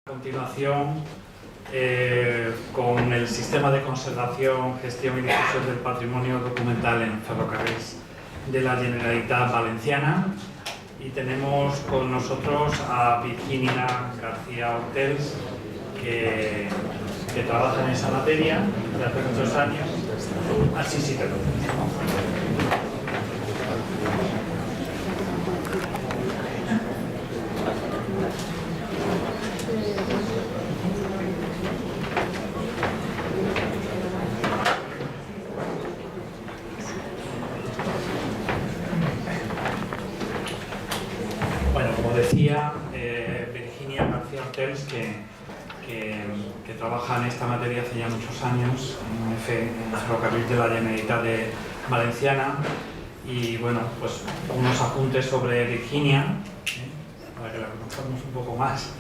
A continuación, con el sistema de conservación, gestión y difusión del patrimonio documental en ferrocarrils de la Generalitat Valenciana, y tenemos con nosotros a Virginia García Hortels, que trabaja en esa materia desde hace muchos años. Así sí te lo digo. Decía Virginia García Hortels que trabaja en esta materia hace ya muchos años en el ferrocarril de la Generalitat Valenciana, y bueno, pues unos apuntes sobre Virginia, para que la conozcamos un poco más.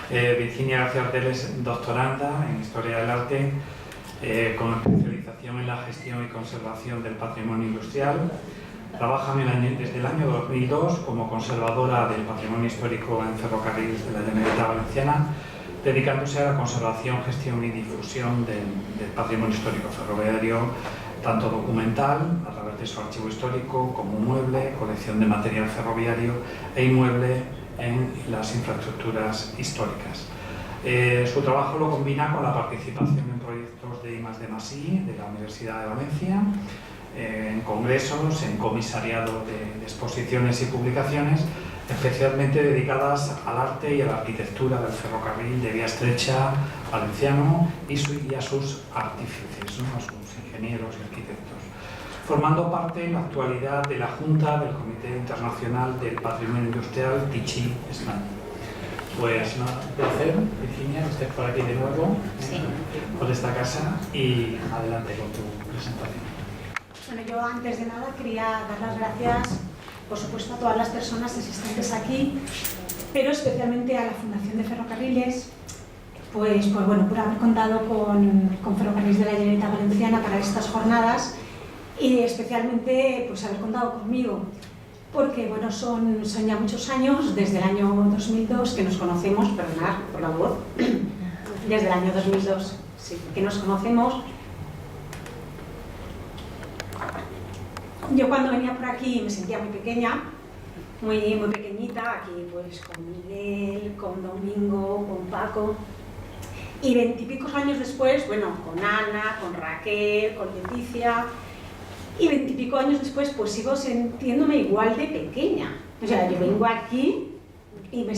Virginia García Hortels es doctoranda en Historia del Arte, con especialización en la gestión y conservación del patrimonio industrial. Trabaja desde el año 2002 como conservadora del patrimonio histórico en ferrocarriles de la Generalitat Valenciana, dedicándose a la conservación, gestión y difusión del patrimonio histórico ferroviario, tanto documental, a través de su archivo histórico, como mueble, colección de material ferroviario e inmueble en las infraestructuras históricas. Su trabajo lo combina con la participación en proyectos de I+D+I de la Universidad de Valencia, en congresos, en comisariado de exposiciones y publicaciones, especialmente dedicadas al arte y a la arquitectura del ferrocarril de vía estrecha valenciano y a sus artífices, ¿no? A sus ingenieros y arquitectos, formando parte en la actualidad de la Junta del Comité Internacional del Patrimonio Industrial TICHI España. Pues nada, un placer, Virginia, que estés por aquí de nuevo, por esta casa, y adelante con tu presentación. Bueno, yo antes de nada quería dar las gracias, por supuesto, a todas las personas asistentes aquí, pero especialmente a la Fundación de Ferrocarriles, pues bueno, por haber contado con Ferrocarriles de la Generalitat Valenciana para estas jornadas, y especialmente pues haber contado conmigo, porque bueno, son ya muchos años, desde el año 2002 que nos conocemos, perdonad por la voz, desde el año 2002 sí, que nos conocemos. Yo cuando venía por aquí me sentía muy pequeña, muy pequeñita, aquí pues con Miguel, con Domingo, con Paco, y 20 y pico años después, bueno, con Ana, con Raquel, con Leticia, y 20 y pico años después pues sigo sintiéndome igual de pequeña. O sea, yo vengo aquí y me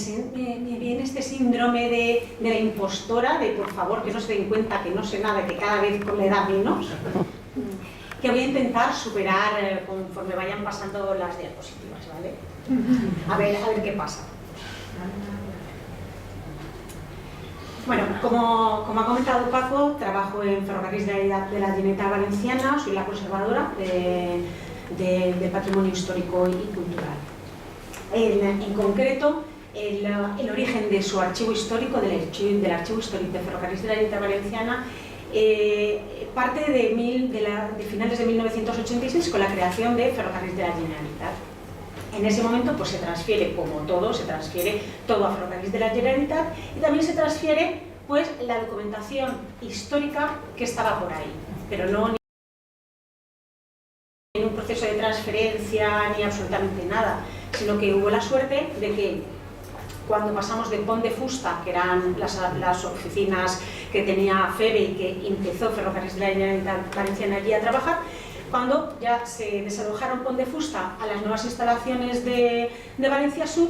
viene este síndrome de la impostora, de por favor que no se den cuenta que no sé nada, que cada vez con la edad menos, que voy a intentar superar conforme vayan pasando las diapositivas, ¿vale? A ver qué pasa. Bueno, como ha comentado Paco, trabajo en Ferrocarriles de la Generalitat Valenciana, soy la conservadora del patrimonio histórico y cultural. En concreto, el origen de su archivo histórico, del archivo histórico de Ferrocarriles de la Generalitat Valenciana, parte de finales de 1986 con la creación de Ferrocarriles de la Generalitat. En ese momento pues se transfiere, como todo, se transfiere todo a Ferrocarriles de la Generalitat, y también se transfiere pues la documentación histórica que estaba por ahí, pero no en un proceso de transferencia ni absolutamente nada, sino que hubo la suerte de que cuando pasamos de Pont de Fusta, que eran las oficinas que tenía FEBE y que empezó Ferrocarriles de la Generalitat Valenciana allí a trabajar, cuando ya se desalojaron Pont de Fusta a las nuevas instalaciones de Valencia Sur,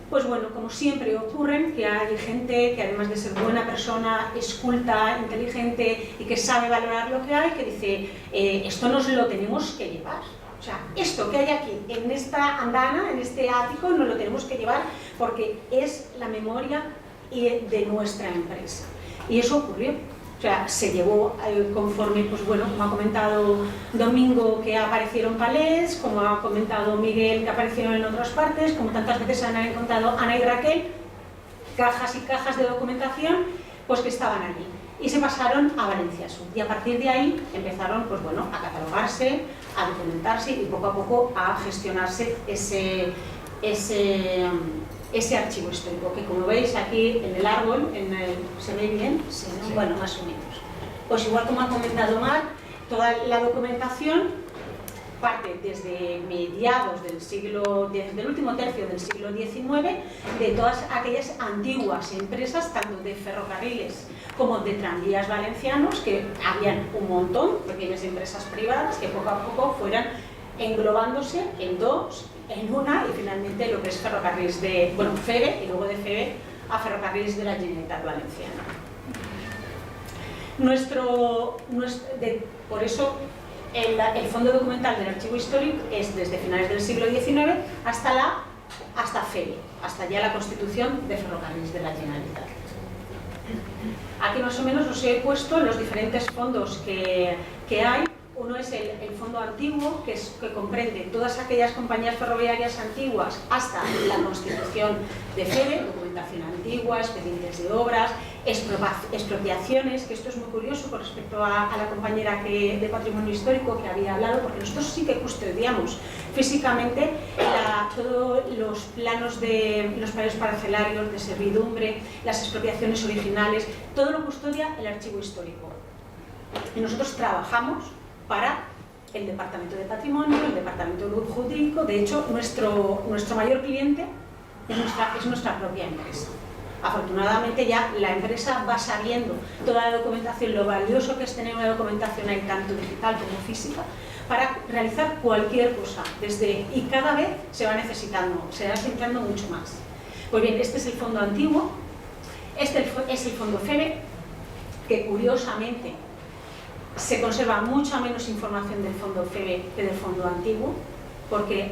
pues bueno, como siempre ocurren, que hay gente que además de ser buena persona, es culta, inteligente y que sabe valorar lo que hay, que dice, esto nos lo tenemos que llevar. O sea, esto que hay aquí, en esta andana, en este ático, nos lo tenemos que llevar porque es la memoria de nuestra empresa. Y eso ocurrió. O sea, se llevó conforme, pues bueno, como ha comentado Domingo, que aparecieron palés, como ha comentado Miguel, que aparecieron en otras partes, como tantas veces han contado Ana y Raquel, cajas y cajas de documentación, pues que estaban allí. Y se pasaron a Valencia Sur. Y a partir de ahí empezaron, pues bueno, a catalogarse, a documentarse y poco a poco a gestionarse ese archivo histórico, que como veis aquí en el árbol, ¿se ve bien? Sí, ¿no? Sí. Bueno, más o menos. Pues igual como ha comentado Marc, toda la documentación parte desde mediados del siglo, desde el último tercio del siglo XIX, de todas aquellas antiguas empresas, tanto de ferrocarriles como de tranvías valencianos, que habían un montón, pequeñas empresas privadas, que poco a poco fueran englobándose en dos, en una, y finalmente lo que es ferrocarriles de, bueno, FEBE, y luego de FEBE a ferrocarriles de la Generalitat Valenciana. Por eso el fondo documental del archivo histórico es desde finales del siglo XIX hasta FEBE, hasta ya la constitución de ferrocarriles de la Generalitat. Aquí más o menos os he puesto los diferentes fondos que hay. Uno es el fondo antiguo, que comprende todas aquellas compañías ferroviarias antiguas hasta la constitución de FEBE, documentación antigua, expedientes de obras, expropiaciones, que esto es muy curioso con respecto a la compañera de Patrimonio Histórico que había hablado, porque nosotros sí que custodiamos físicamente todos los planos parcelarios de servidumbre, las expropiaciones originales, todo lo custodia el archivo histórico. Y nosotros trabajamos para el Departamento de Patrimonio, el Departamento Jurídico. De hecho, nuestro mayor cliente es nuestra propia empresa. Afortunadamente ya la empresa va sabiendo toda la documentación, lo valioso que es tener una documentación ahí tanto digital como física, para realizar cualquier cosa, y cada vez se va necesitando mucho más. Pues bien, este es el fondo antiguo, este es el fondo FEBE, que curiosamente se conserva mucha menos información del fondo FEBE que del fondo antiguo. ¿Por qué?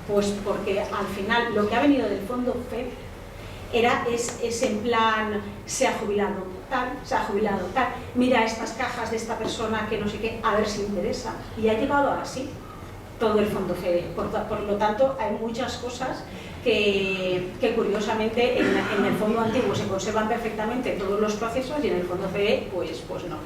Pues porque al final lo que ha venido del fondo FEBE es en plan, se ha jubilado tal, mira estas cajas de esta persona que no sé qué, a ver si interesa. Y ha llegado así todo el fondo FEBE. Por lo tanto, hay muchas cosas que curiosamente en el fondo antiguo se conservan perfectamente todos los procesos y en el fondo FEBE pues no.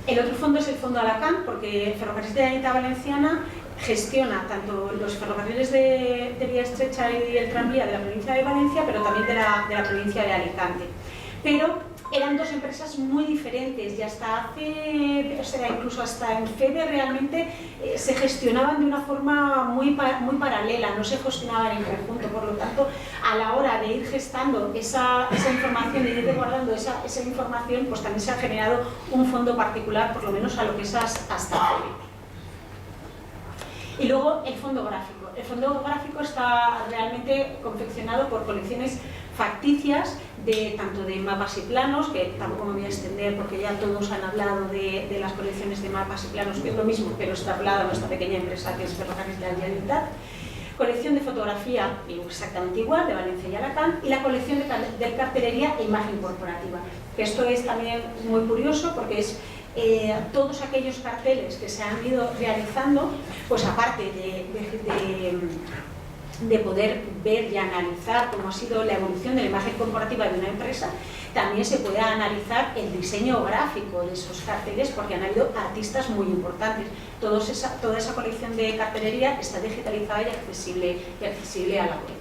El otro fondo es el fondo Alacant, porque Ferrocarriles de la Generalitat Valenciana gestiona tanto los ferrocarriles de vía estrecha y el tranvía de la provincia de Valencia, pero también de la provincia de Alicante. Pero eran dos empresas muy diferentes y incluso hasta en FEBE realmente se gestionaban de una forma muy paralela, no se gestionaban en conjunto. Por lo tanto, a la hora de ir gestando esa información y de ir guardando esa información, pues también se ha generado un fondo particular, por lo menos a lo que es hasta FEBE. Y luego el fondo gráfico. El fondo gráfico está realmente confeccionado por colecciones facticias, tanto de mapas y planos, que tampoco me voy a extender porque ya todos han hablado de las colecciones de mapas y planos, que es lo mismo, pero está hablada nuestra pequeña empresa que es Ferrocarriles de la Generalitat. Colección de fotografía, exactamente igual, de Valencia y Alacant, y la colección de cartelería e imagen corporativa. Que esto es también muy curioso porque es todos aquellos carteles que se han ido realizando, pues aparte de poder ver y analizar cómo ha sido la evolución de la imagen corporativa de una empresa, también se puede analizar el diseño gráfico de esos carteles, porque han habido artistas muy importantes. Toda esa colección de cartelería está digitalizada y accesible a la web.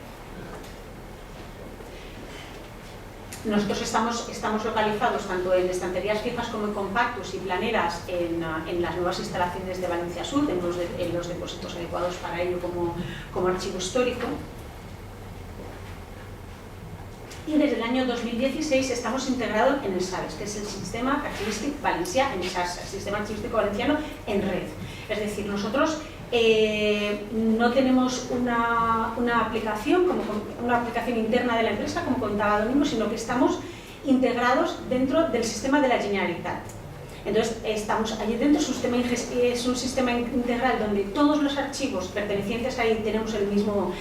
Nosotros estamos localizados tanto en estanterías fijas como en compactos y planeras en las nuevas instalaciones de Valencia Sur, en los depósitos adecuados para ello como archivo histórico. Y desde el año 2016 estamos integrados en el SAVES, que es el Sistema Archivístic Valencià en xarxa, el Sistema Archivístico Valenciano en red. Es decir, nosotros no tenemos una aplicación interna de la empresa, como contaba Domingo, sino que estamos integrados dentro del sistema de la Generalitat. Entonces, estamos allí dentro, es un sistema integral donde todos los archivos pertenecientes ahí tenemos el mismo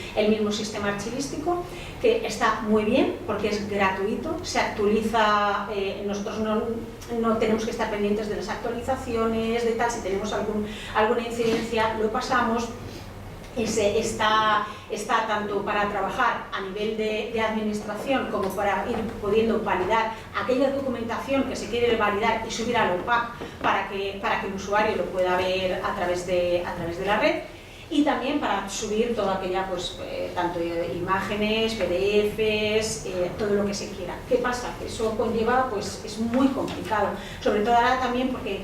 sistema archivístico, que está muy bien porque es gratuito, se actualiza, nosotros no tenemos que estar pendientes de las actualizaciones, de tal, si tenemos alguna incidencia lo pasamos. Está tanto para trabajar a nivel de administración como para ir pudiendo validar aquella documentación que se quiere validar y subir al OPAC para que el usuario lo pueda ver a través de la red. y también para subir toda aquella, pues, tanto imágenes, PDFs, todo lo que se quiera. ¿Qué pasa? Que eso conlleva, pues es muy complicado, sobre todo ahora también porque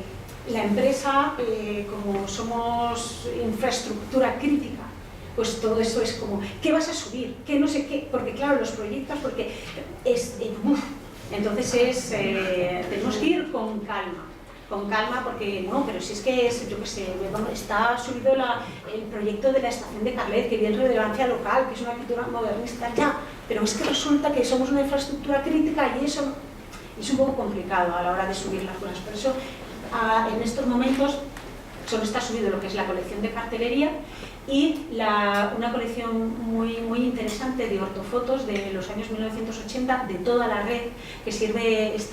la empresa, como somos infraestructura crítica, pues todo eso es como, ¿qué vas a subir? ¿Qué no sé qué? Porque claro, los proyectos, porque es, entonces tenemos que ir con calma, porque no, pero si es que es, yo qué sé, está subido el proyecto de la estación de Carlet, que tiene relevancia local, que es una arquitectura modernista, ya, pero es que resulta que somos una infraestructura crítica y eso es un poco complicado a la hora de subir las cosas. Por eso, en estos momentos, solo está subido lo que es la colección de cartelería y una colección muy interesante de ortofotos de los años 1980 de toda la red, que sirve, es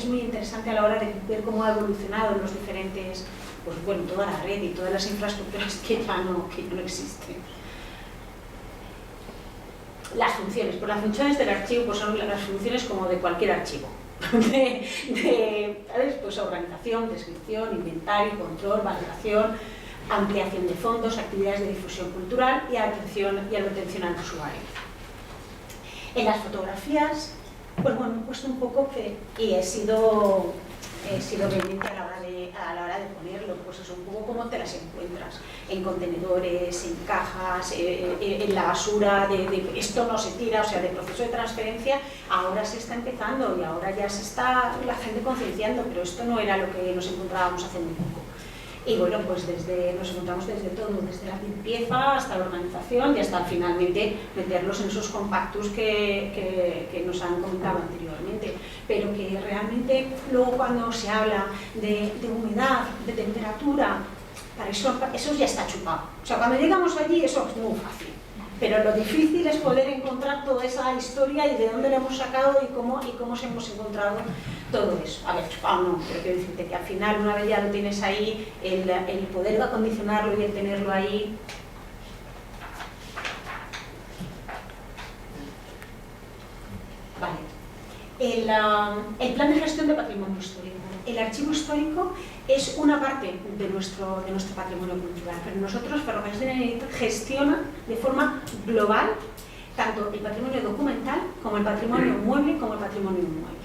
muy interesante a la hora de ver cómo ha evolucionado los diferentes, pues bueno, toda la red y todas las infraestructuras que ya no existen. Las funciones, pues las funciones del archivo pues son las funciones como de cualquier archivo. ¿Sabes? Pues organización, descripción, inventario, control, validación, ampliación de fondos, actividades de difusión cultural y atención al usuario. En las fotografías, pues bueno, he puesto un poco y he sido obediente a la hora de ponerlo, pues es un poco cómo te las encuentras, en contenedores, en cajas, en la basura, de esto no se tira, o sea, de proceso de transferencia, ahora se está empezando y ahora ya se está la gente concienciando, pero esto no era lo que nos encontrábamos hace muy poco. Y bueno, pues nos encontramos desde todo, desde la limpieza hasta la organización y hasta finalmente meterlos en esos compactus que nos han comentado anteriormente. Pero que realmente luego cuando se habla de humedad, de temperatura, para eso ya está chupado. O sea, cuando llegamos allí eso es muy fácil. Pero lo difícil es poder encontrar toda esa historia y de dónde la hemos sacado y cómo hemos encontrado todo eso. A ver, chupado no, pero quiero decirte que al final, una vez ya lo tienes ahí, el poder acondicionarlo y el tenerlo ahí. Vale. El plan de gestión de patrimonio histórico. El archivo histórico es una parte de nuestro patrimonio cultural, pero nosotros, Ferrocarriles de la Generalitat, gestiona de forma global tanto el patrimonio documental como el patrimonio mueble como el patrimonio inmueble.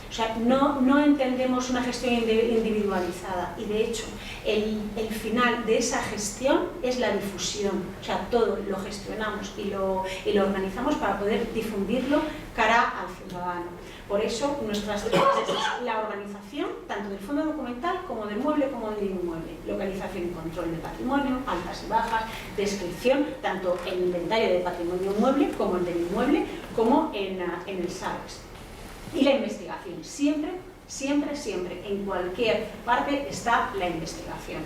O sea, no entendemos una gestión individualizada y de hecho el final de esa gestión es la difusión. O sea, todo lo gestionamos y lo organizamos para poder difundirlo cara al ciudadano. Por eso nuestras estrategias es la organización tanto del fondo documental como del mueble como del inmueble, localización y control del patrimonio, altas y bajas, descripción, tanto en el inventario del patrimonio mueble como el del inmueble, como en el SARES. Y la investigación, siempre, en cualquier parte está la investigación.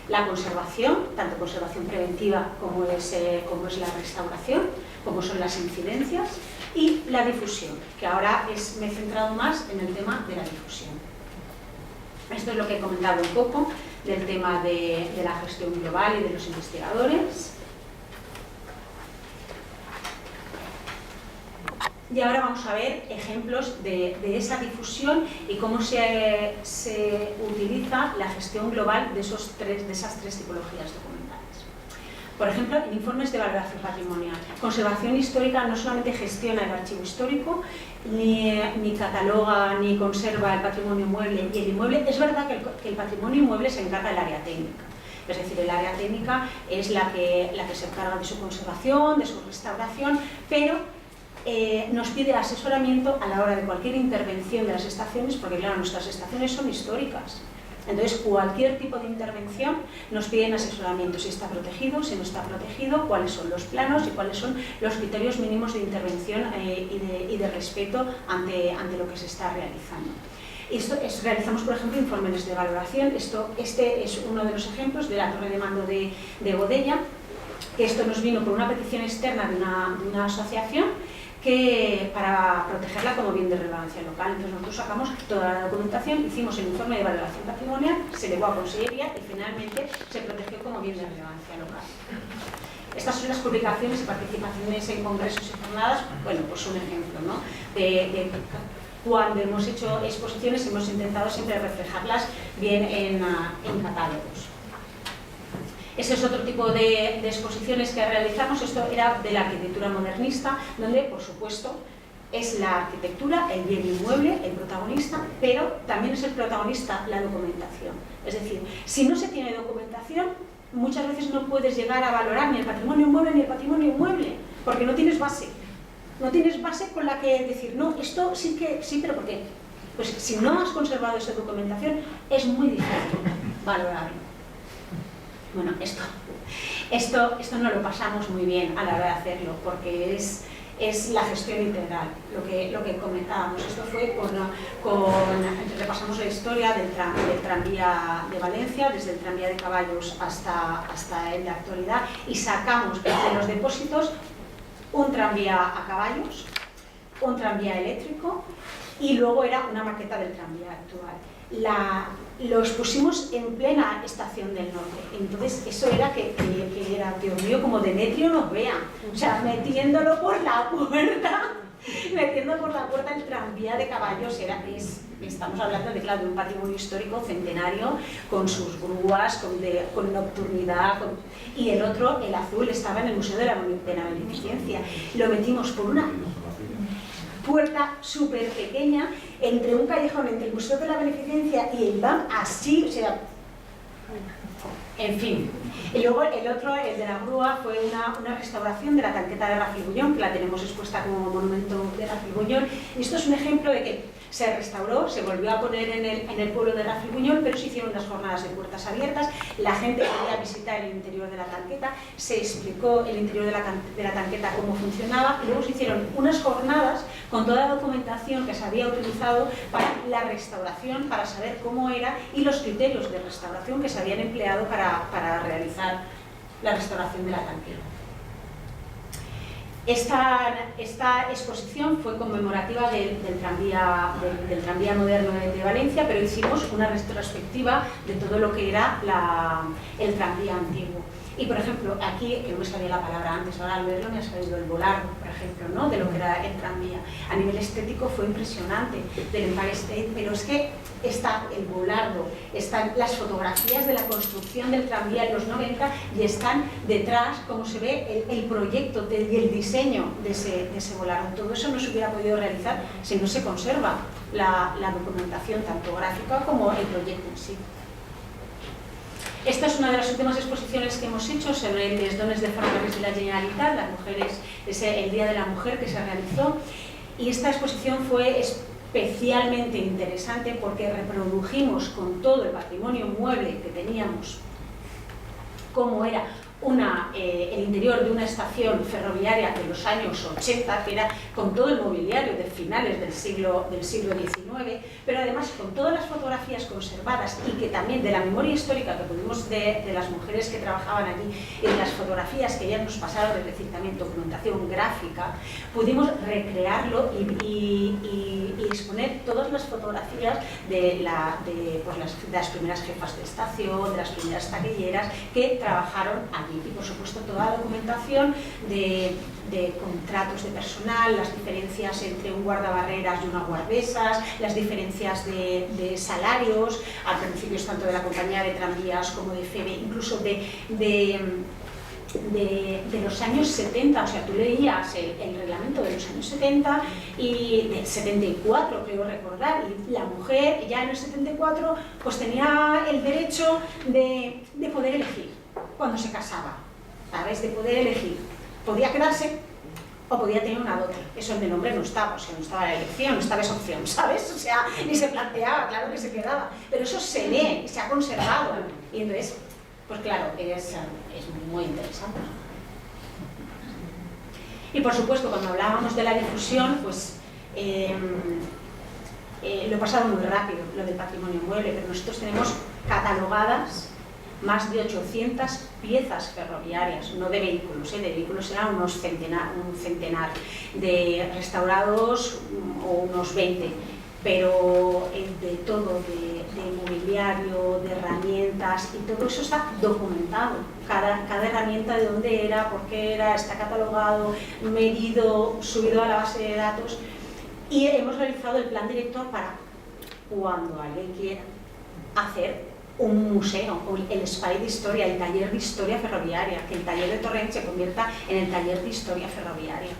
La conservación, tanto conservación preventiva como es la restauración, como son las incidencias, y la difusión, que ahora me he centrado más en el tema de la difusión. Esto es lo que he comentado un poco del tema de la gestión global y de los investigadores. Y ahora vamos a ver ejemplos de esa difusión y cómo se utiliza la gestión global de esas tres tipologías documentales. Por ejemplo, en informes de valoración patrimonial. Conservación histórica no solamente gestiona el archivo histórico, ni cataloga ni conserva el patrimonio mueble y el inmueble. Es verdad que el patrimonio inmueble se encarga del área técnica. Es decir, el área técnica es la que se encarga de su conservación, de su restauración, pero nos pide asesoramiento a la hora de cualquier intervención de las estaciones, porque claro, nuestras estaciones son históricas. Entonces, cualquier tipo de intervención nos piden asesoramiento, si está protegido, si no está protegido, cuáles son los planos y cuáles son los criterios mínimos de intervención y de respeto ante lo que se está realizando. Realizamos, por ejemplo, informes de valoración. Este es uno de los ejemplos de la torre de mando de Godella, que esto nos vino por una petición externa de una asociación para protegerla como bien de relevancia local. Entonces nosotros sacamos toda la documentación, hicimos el informe de valoración patrimonial, se elevó a Consellería y finalmente se protegió como bien de relevancia local. Estas son las publicaciones y participaciones en congresos y jornadas, bueno, pues un ejemplo, ¿no? de cuando hemos hecho exposiciones hemos intentado siempre reflejarlas bien en catálogos. Ese es otro tipo de exposiciones que realizamos. Esto era de la arquitectura modernista, donde, por supuesto, es la arquitectura, el bien inmueble, el protagonista, pero también es el protagonista la documentación. Es decir, si no se tiene documentación, muchas veces no puedes llegar a valorar ni el patrimonio inmueble ni el patrimonio inmueble, porque no tienes base. No tienes base con la que decir, no, esto sí que, sí, pero ¿por qué? Pues si no has conservado esa documentación, es muy difícil valorarlo. Bueno, esto no lo pasamos muy bien a la hora de hacerlo, porque es la gestión integral, lo que comentábamos. Esto fue repasamos la historia del tranvía de Valencia, desde el tranvía de caballos hasta el de actualidad, y sacamos de los depósitos un tranvía a caballos, un tranvía eléctrico, y luego era una maqueta del tranvía actual. Los pusimos en plena estación del norte, entonces eso era que era, Dios mío, como Demetrio nos vea, o sea, metiéndolo por la puerta el tranvía de caballos. Estamos hablando de un patrimonio histórico centenario, con sus grúas, con nocturnidad, y el otro, el azul, estaba en el Museo de la Beneficencia. Lo metimos por una puerta súper pequeña, entre un callejón, entre el Museo de la Beneficencia y el BAM, así, o sea, en fin. Y luego el otro, el de la grúa, fue una restauración de la tanqueta de Rafelbuñol, que la tenemos expuesta como monumento de Rafelbuñol, y esto es un ejemplo de que se restauró, se volvió a poner en el pueblo de Rafelbuñol, pero se hicieron unas jornadas de puertas abiertas, la gente podía visitar el interior de la tanqueta, se explicó el interior de la tanqueta cómo funcionaba, y luego se hicieron unas jornadas con toda la documentación que se había utilizado para la restauración, para saber cómo era, y los criterios de restauración que se habían empleado para realizar la restauración de la tanqueta. Esta exposición fue conmemorativa del tranvía moderno de Valencia, pero hicimos una retrospectiva de todo lo que era el tranvía antiguo. Y, por ejemplo, aquí, que no me salía la palabra antes, ahora al verlo me ha salido el volardo, por ejemplo, ¿no?, de lo que era el tranvía. A nivel estético fue impresionante, del Empire State, pero es que está el volardo, están las fotografías de la construcción del tranvía en los 90 y están detrás, como se ve, el proyecto y el diseño de ese volardo. Todo eso no se hubiera podido realizar si no se conserva la documentación, tanto gráfica como el proyecto en sí. Esta es una de las últimas exposiciones que hemos hecho sobre los dones de Ferrocarrils de la Generalitat, las mujeres, el Día de la Mujer que se realizó, y esta exposición fue especialmente interesante porque reprodujimos con todo el patrimonio mueble que teníamos cómo era el interior de una estación ferroviaria de los años 80, que era con todo el mobiliario de finales del siglo XIX, pero además con todas las fotografías conservadas y que también de la memoria histórica que pudimos de las mujeres que trabajaban allí y de las fotografías que ya nos pasaron, es decir, también documentación gráfica, pudimos recrearlo y exponer todas las fotografías de las primeras jefas de estación, de las primeras taquilleras que trabajaron allí. Y, por supuesto, toda la documentación de contratos de personal, las diferencias entre un guardabarreras y unas guardesas, las diferencias de salarios, a principios tanto de la compañía de tranvías como de FEBE, incluso de los años 70, o sea, tú leías el reglamento de los años 70 y del 74, creo recordar, y la mujer ya en el 74 pues tenía el derecho de poder elegir cuando se casaba, ¿sabes? De poder elegir. Podía quedarse o podía tener una dote. Eso en el nombre no estaba, o sea, no estaba la elección, no estaba esa opción, ¿sabes? O sea, ni se planteaba, claro que se quedaba. Pero eso se lee, se ha conservado. Y entonces, pues claro, es muy interesante. Y por supuesto, cuando hablábamos de la difusión, pues lo he pasado muy rápido, lo del patrimonio mueble, pero nosotros tenemos catalogadas más de 800 piezas ferroviarias, no de vehículos, de vehículos eran un centenar, de restaurados unos 20, pero de todo, de mobiliario, de herramientas, y todo eso está documentado, cada herramienta de dónde era, por qué era, está catalogado, medido, subido a la base de datos, y hemos realizado el plan director para cuando alguien quiera hacer un museo, el espai de historia, el taller de historia ferroviaria, que el taller de Torrent se convierta en el taller de historia ferroviaria.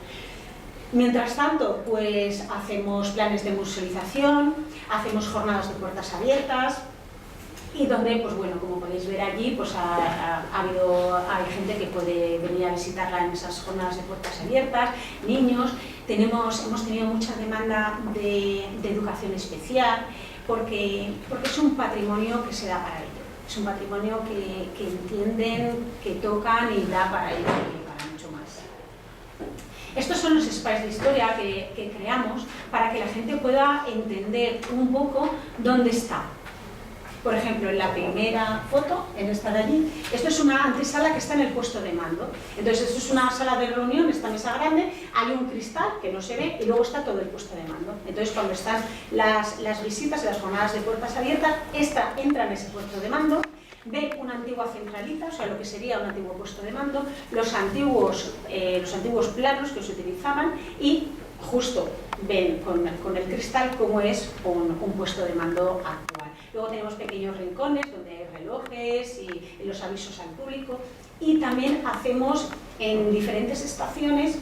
Mientras tanto, pues hacemos planes de musealización, hacemos jornadas de puertas abiertas y donde, pues bueno, como podéis ver allí, pues hay gente que puede venir a visitarla en esas jornadas de puertas abiertas, niños. Hemos tenido mucha demanda de educación especial porque es un patrimonio que se da para ello. Es un patrimonio que entienden, que tocan y da para ello y para mucho más. Estos son los espacios de historia que creamos para que la gente pueda entender un poco dónde está. Por ejemplo, en la primera foto, en esta de allí, esto es una antesala que está en el puesto de mando. Entonces, esto es una sala de reunión, esta mesa grande, hay un cristal que no se ve y luego está todo el puesto de mando. Entonces, cuando están las visitas y las jornadas de puertas abiertas, esta entra en ese puesto de mando, ve una antigua centralita, o sea, lo que sería un antiguo puesto de mando, los antiguos planos que se utilizaban y justo ven con el cristal cómo es un puesto de mando actual. Luego tenemos pequeños rincones donde hay relojes y los avisos al público. Y también hacemos en diferentes estaciones,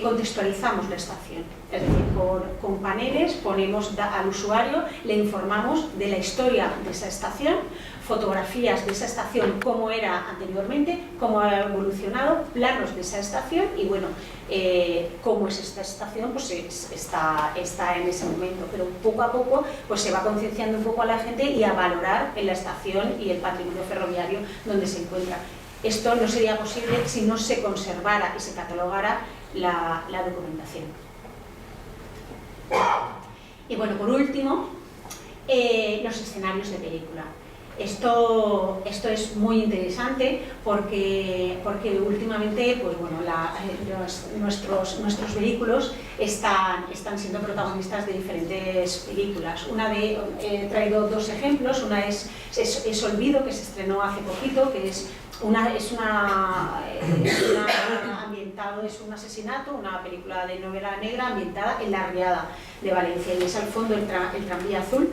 contextualizamos la estación. Es decir, con paneles ponemos al usuario, le informamos de la historia de esa estación, fotografías de esa estación, cómo era anteriormente, cómo ha evolucionado, planos de esa estación y bueno, cómo es esta estación, pues está en ese momento, pero poco a poco pues se va concienciando un poco a la gente y a valorar en la estación y el patrimonio ferroviario donde se encuentra. Esto no sería posible si no se conservara y se catalogara la documentación. Y bueno, por último, los escenarios de película. Esto es muy interesante porque últimamente pues bueno, nuestros vehículos están siendo protagonistas de diferentes películas. He traído dos ejemplos, una es Olvido, que se estrenó hace poquito, que es un asesinato, una película de novela negra ambientada en la Riada de Valencia y es al fondo el tranvía azul.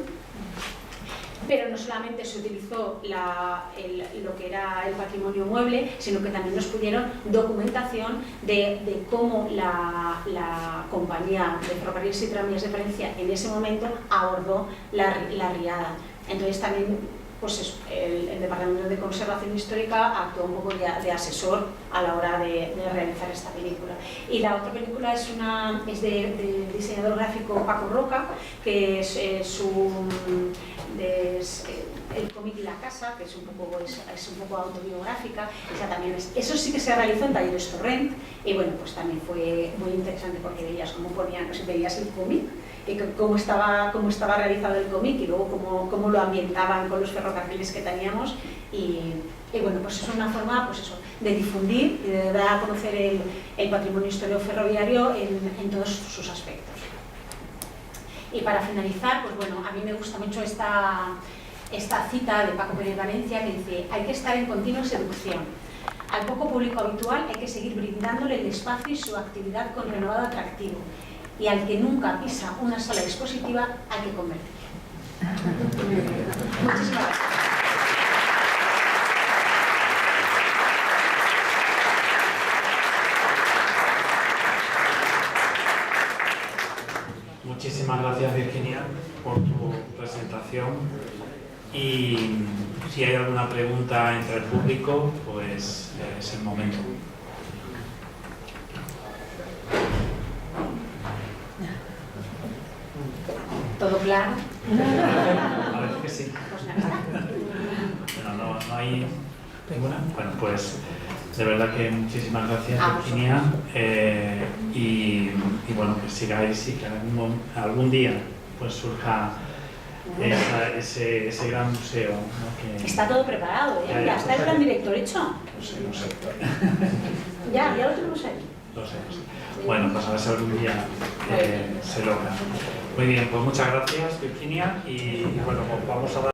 Pero no solamente se utilizó lo que era el patrimonio mueble, sino que también nos pidieron documentación de cómo la compañía de ferrocarriles y tranvías de Valencia en ese momento abordó la Riada. Entonces también pues el Departamento de Conservación Histórica actuó un poco de asesor a la hora de realizar esta película. Y la otra película es del diseñador gráfico Paco Roca, que es el cómic y la casa, que es un poco autobiográfica. Eso sí que se realizó en Talleres Torrent y bueno, pues también fue muy interesante porque veías cómo veías el cómic, cómo estaba realizado el cómic y luego cómo lo ambientaban con los ferrocarriles que teníamos y bueno, pues es una forma pues eso, de difundir y de dar a conocer el patrimonio histórico ferroviario en todos sus aspectos. Y para finalizar, pues bueno, a mí me gusta mucho esta cita de Paco Pérez Valencia que dice: hay que estar en continua seducción. Al poco público habitual hay que seguir brindándole el espacio y su actividad con renovado atractivo. Y al que nunca pisa una sala expositiva hay que convertir. Muchísimas gracias. Muchísimas gracias, Virginia, por tu presentación. Y si hay alguna pregunta entre el público, pues es el momento. ¿Todo claro? Parece que sí. Bueno, no hay ninguna. Bueno, pues de verdad que muchísimas gracias, Virginia. Y bueno, que sigáis y que algún día pues surja ese gran museo, ¿no? Que está todo preparado, ya está el plan director hecho. No sé. Ya lo tenemos ahí. Lo sé. Bueno, pues a ver si algún día se logra. Muy bien, pues muchas gracias, Virginia, y bueno, pues vamos a dar